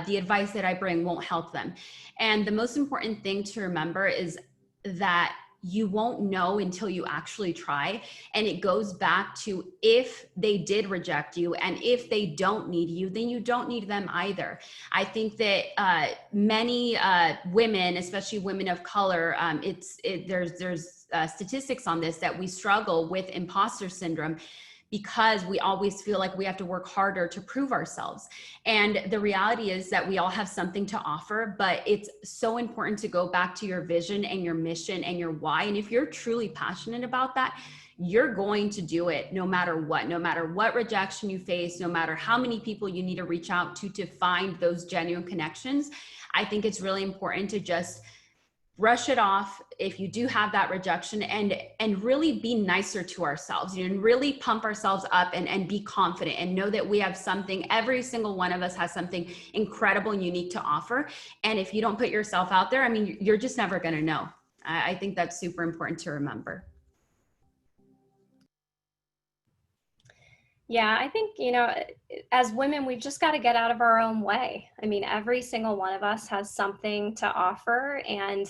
the advice that I bring won't help them? And the most important thing to remember is that you won't know until you actually try. And it goes back to, if they did reject you and if they don't need you, then you don't need them either. I think that many women, especially women of color, there's statistics on this, that we struggle with imposter syndrome because we always feel like we have to work harder to prove ourselves. And the reality is that we all have something to offer, but it's so important to go back to your vision and your mission and your why. And if you're truly passionate about that, you're going to do it no matter what rejection you face, no matter how many people you need to reach out to find those genuine connections. I think it's really important to just brush it off if you do have that rejection, and really be nicer to ourselves, and really pump ourselves up and be confident and know that we have something. Every single one of us has something incredible and unique to offer. And if you don't put yourself out there, I mean, you're just never going to know. I think that's super important to remember. Yeah, I think, as women, we've just got to get out of our own way. I mean, every single one of us has something to offer. And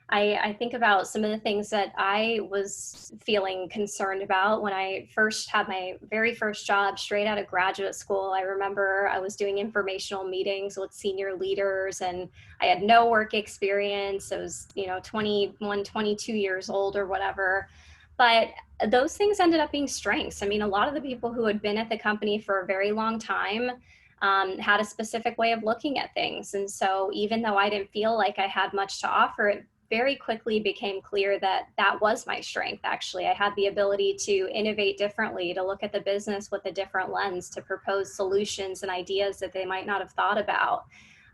I think about some of the things that I was feeling concerned about when I first had my very first job straight out of graduate school. I remember I was doing informational meetings with senior leaders, and I had no work experience. I was, 21, 22 years old or whatever. But those things ended up being strengths. I mean, a lot of the people who had been at the company for a very long time had a specific way of looking at things. And so even though I didn't feel like I had much to offer, it very quickly became clear that that was my strength. Actually, I had the ability to innovate differently, to look at the business with a different lens, to propose solutions and ideas that they might not have thought about.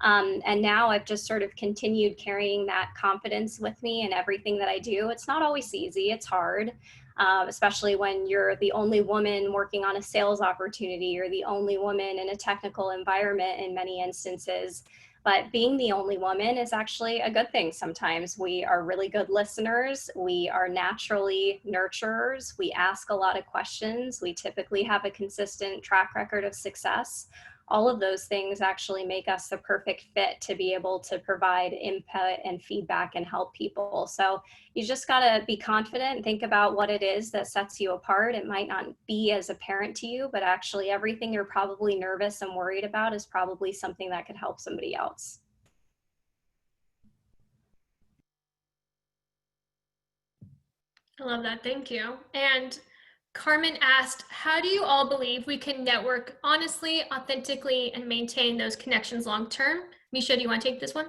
And now I've just sort of continued carrying that confidence with me in everything that I do. It's not always easy, it's hard, especially when you're the only woman working on a sales opportunity, or the only woman in a technical environment in many instances. But being the only woman is actually a good thing sometimes. We are really good listeners. We are naturally nurturers. We ask a lot of questions. We typically have a consistent track record of success. All of those things actually make us the perfect fit to be able to provide input and feedback and help people. So you just got to be confident and think about what it is that sets you apart. It might not be as apparent to you, but actually everything you're probably nervous and worried about is probably something that could help somebody else. I love that. Thank you. And Carmen asked, how do you all believe we can network honestly, authentically, and maintain those connections long term? Misha, do you want to take this one?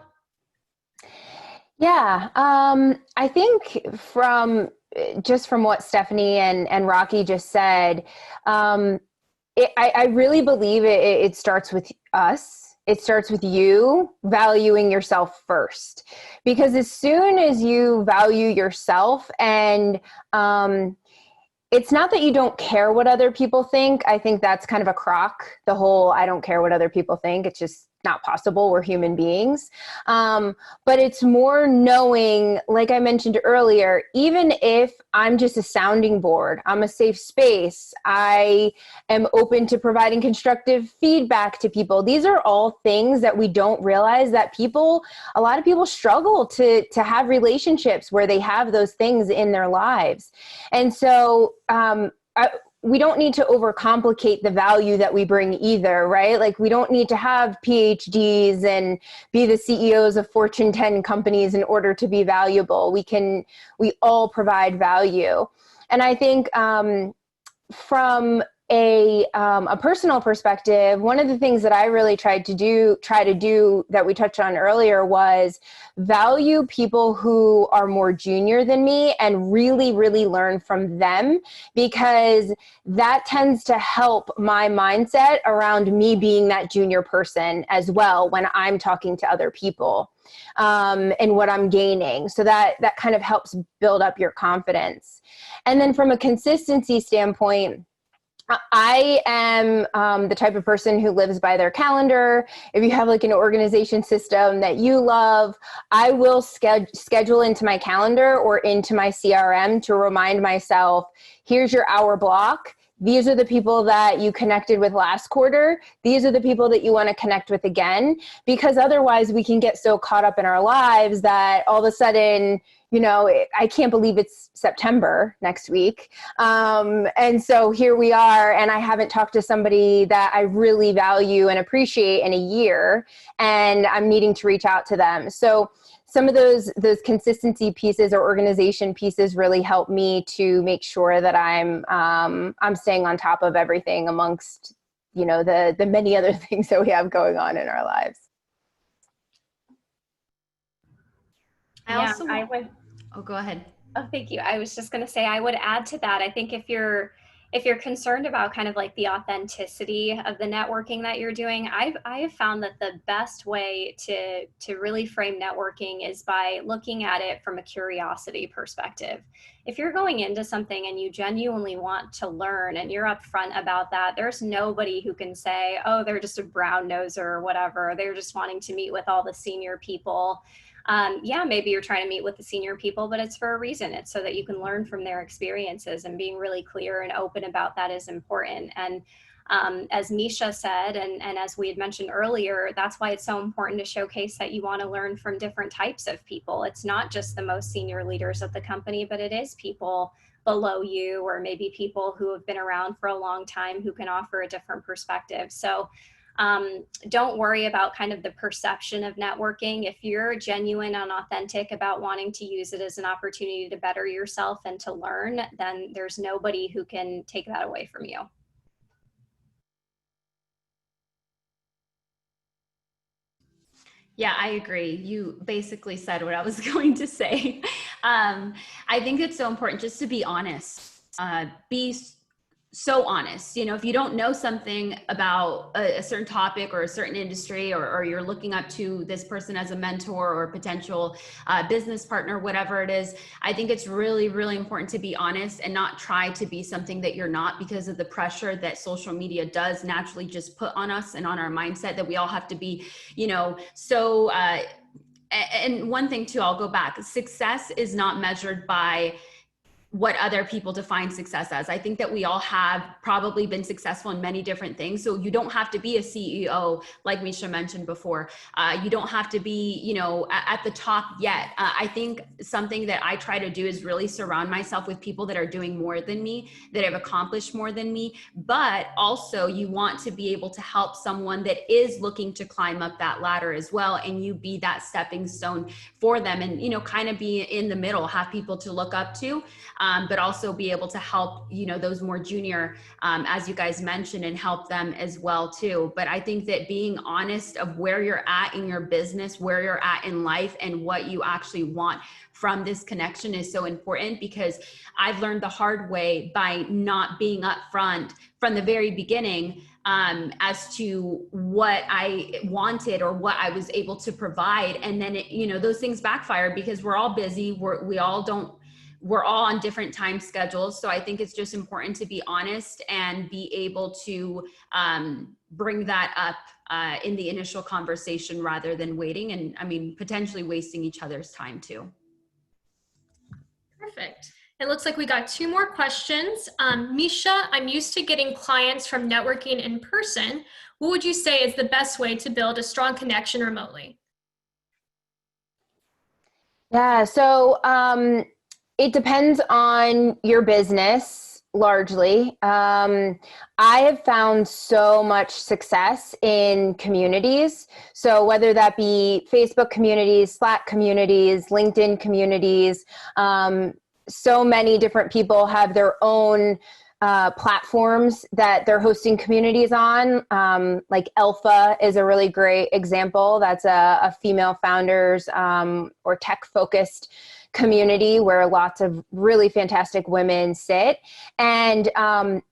Yeah, I think from what Stephanie and Rakhi just said, I really believe it starts with us. It starts with you valuing yourself first, because as soon as you value yourself, and it's not that you don't care what other people think. I think that's kind of a crock, the whole I don't care what other people think. It's just not possible. We're human beings. But it's more knowing, like I mentioned earlier, even if I'm just a sounding board, I'm a safe space, I am open to providing constructive feedback to people. These are all things that we don't realize that a lot of people struggle to have relationships where they have those things in their lives. And so, we don't need to overcomplicate the value that we bring either, right? Like, we don't need to have PhDs and be the CEOs of Fortune 10 companies in order to be valuable. We all provide value. And I think from a personal perspective, one of the things that I really try to do that we touched on earlier was value people who are more junior than me and really, really learn from them, because that tends to help my mindset around me being that junior person as well when I'm talking to other people, and what I'm gaining. So that kind of helps build up your confidence. And then from a consistency standpoint, I am the type of person who lives by their calendar. If you have like an organization system that you love, I will schedule into my calendar or into my CRM to remind myself, here's your hour block. These are the people that you connected with last quarter. These are the people that you want to connect with again, because otherwise we can get so caught up in our lives that all of a sudden, I can't believe it's September next week. And so here we are, and I haven't talked to somebody that I really value and appreciate in a year, and I'm needing to reach out to them. So some of those consistency pieces or organization pieces really help me to make sure that I'm staying on top of everything amongst, the many other things that we have going on in our lives. Oh, go ahead. Oh, thank you. I was just going to say, I would add to that. I think if you're concerned about kind of like the authenticity of the networking that you're doing, I have found that the best way to really frame networking is by looking at it from a curiosity perspective. If you're going into something and you genuinely want to learn and you're upfront about that, there's nobody who can say, oh, they're just a brown noser or whatever. They're just wanting to meet with all the senior people. Yeah, maybe you're trying to meet with the senior people, but it's for a reason. It's so that you can learn from their experiences, and being really clear and open about that is important. And as Misha said, and as we had mentioned earlier, that's why it's so important to showcase that you want to learn from different types of people. It's not just the most senior leaders of the company, but it is people below you, or maybe people who have been around for a long time who can offer a different perspective. So don't worry about kind of the perception of networking. If you're genuine and authentic about wanting to use it as an opportunity to better yourself and to learn, then there's nobody who can take that away from you. Yeah, I agree. You basically said what I was going to say. I think it's so important just to be honest, be so honest. If you don't know something about a certain topic or a certain industry, or you're looking up to this person as a mentor or potential business partner, whatever it is, I think it's really, really important to be honest and not try to be something that you're not, because of the pressure that social media does naturally just put on us and on our mindset that we all have to be, so, and one thing too, I'll go back. Success is not measured by what other people define success as. I think that we all have probably been successful in many different things. So you don't have to be a CEO, like Misha mentioned before. You don't have to be, at the top yet. I think something that I try to do is really surround myself with people that are doing more than me, that have accomplished more than me. But also you want to be able to help someone that is looking to climb up that ladder as well. And you be that stepping stone for them, and, kind of be in the middle, have people to look up to. But also be able to help, those more junior, as you guys mentioned, and help them as well too. But I think that being honest of where you're at in your business, where you're at in life, and what you actually want from this connection is so important, because I've learned the hard way by not being upfront from the very beginning as to what I wanted or what I was able to provide. And then, those things backfire because we're all busy. We all don't we're all on different time schedules. So I think it's just important to be honest and be able to bring that up in the initial conversation rather than waiting and, I mean, potentially wasting each other's time too. Perfect. It looks like we got 2 more questions. Misha, I'm used to getting clients from networking in person. What would you say is the best way to build a strong connection remotely? Yeah, so it depends on your business largely. I have found so much success in communities. So whether that be Facebook communities, Slack communities, LinkedIn communities, so many different people have their own platforms that they're hosting communities on. Like Alpha is a really great example. That's a female founders or tech focused community where lots of really fantastic women sit. And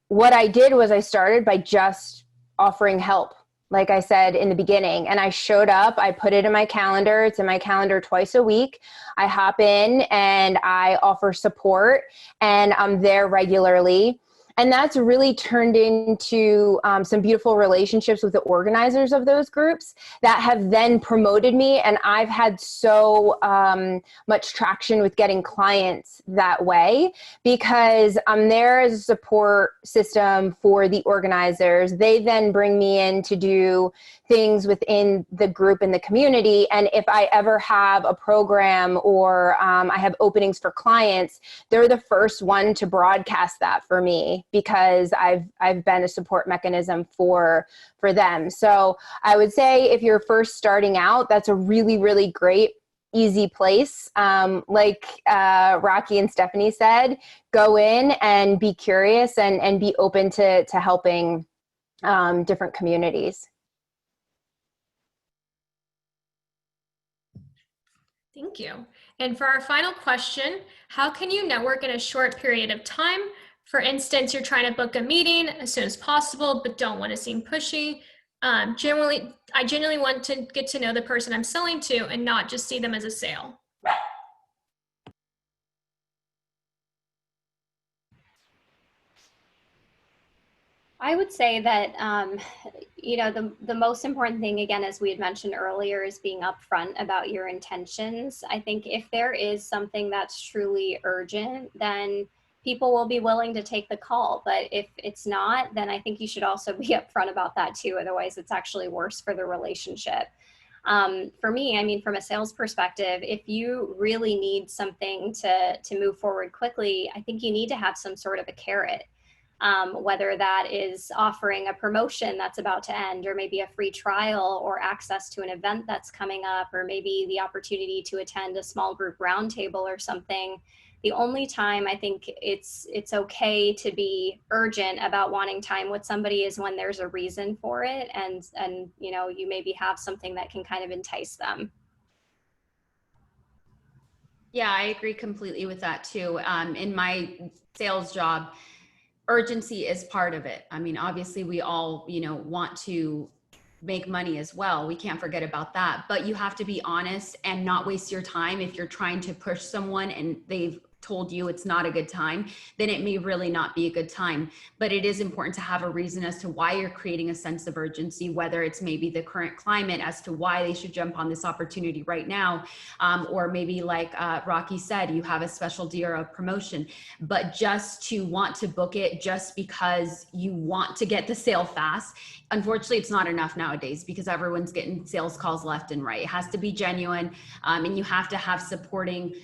what I did was I started by just offering help. Like I said in the beginning, and I showed up, I put it in my calendar. It's in my calendar twice a week. I hop in and I offer support and I'm there regularly. And that's really turned into some beautiful relationships with the organizers of those groups that have then promoted me. And I've had so much traction with getting clients that way because I'm there as a support system for the organizers. They then bring me in to do things within the group and the community. And if I ever have a program or I have openings for clients, they're the first one to broadcast that for me because I've been a support mechanism for them. So I would say if you're first starting out, that's a really, really great, easy place. Like Rakhi and Stephanie said, go in and be curious and be open to helping different communities. Thank you. And for our final question, how can you network in a short period of time? For instance, you're trying to book a meeting as soon as possible, but don't want to seem pushy. I genuinely want to get to know the person I'm selling to and not just see them as a sale. I would say that, the most important thing, again, as we had mentioned earlier, is being upfront about your intentions. I think if there is something that's truly urgent, then people will be willing to take the call. But if it's not, then I think you should also be upfront about that too. Otherwise, it's actually worse for the relationship. For me, I mean, from a sales perspective, if you really need something to move forward quickly, I think you need to have some sort of a carrot. Whether that is offering a promotion that's about to end, or maybe a free trial, or access to an event that's coming up, or maybe the opportunity to attend a small group roundtable or something. The only time I think it's okay to be urgent about wanting time with somebody is when there's a reason for it, and you maybe have something that can kind of entice them. Yeah, I agree completely with that too. In my sales job, urgency is part of it. I mean, obviously we all, want to make money as well. We can't forget about that, but you have to be honest and not waste your time. If you're trying to push someone and they've told you it's not a good time, then it may really not be a good time. But it is important to have a reason as to why you're creating a sense of urgency, whether it's maybe the current climate as to why they should jump on this opportunity right now, or maybe like Rakhi said, you have a special deal or a promotion. But just to want to book it just because you want to get the sale fast, unfortunately, it's not enough nowadays because everyone's getting sales calls left and right. It has to be genuine, and you have to have supporting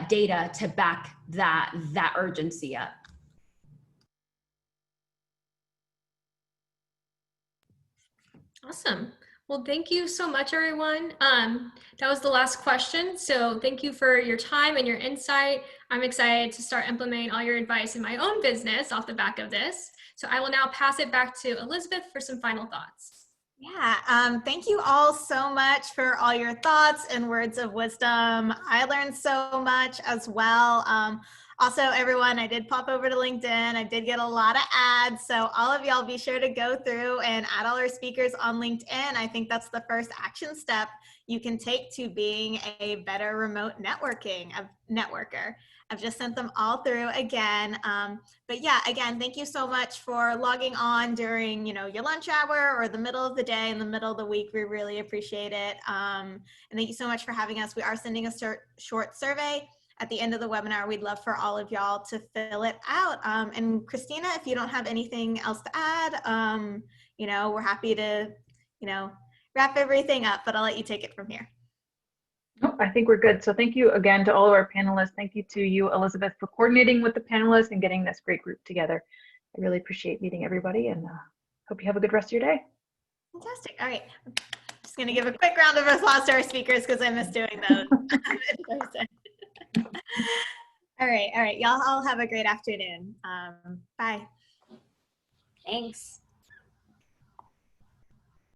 data to back that urgency up. Awesome. Well, thank you so much, everyone. That was the last question. So thank you for your time and your insight. I'm excited to start implementing all your advice in my own business off the back of this. So I will now pass it back to Elizabeth for some final thoughts. Yeah, thank you all so much for all your thoughts and words of wisdom. I learned so much as well. Also, everyone, I did pop over to LinkedIn. I did get a lot of ads. So all of y'all be sure to go through and add all our speakers on LinkedIn. I think that's the first action step you can take to being a better remote networker. I've just sent them all through again. But yeah, again, thank you so much for logging on during, your lunch hour or the middle of the day, in the middle of the week. We really appreciate it. And thank you so much for having us. We are sending a short survey at the end of the webinar. We'd love for all of y'all to fill it out. And Christina, if you don't have anything else to add, we're happy to, wrap everything up, but I'll let you take it from here. Nope, I think we're good. So thank you again to all of our panelists. Thank you to you, Elizabeth, for coordinating with the panelists and getting this great group together. I really appreciate meeting everybody, and hope you have a good rest of your day. Fantastic. All right. Just going to give a quick round of applause to our speakers because I miss doing those in person. All right. Y'all all have a great afternoon. Bye. Thanks.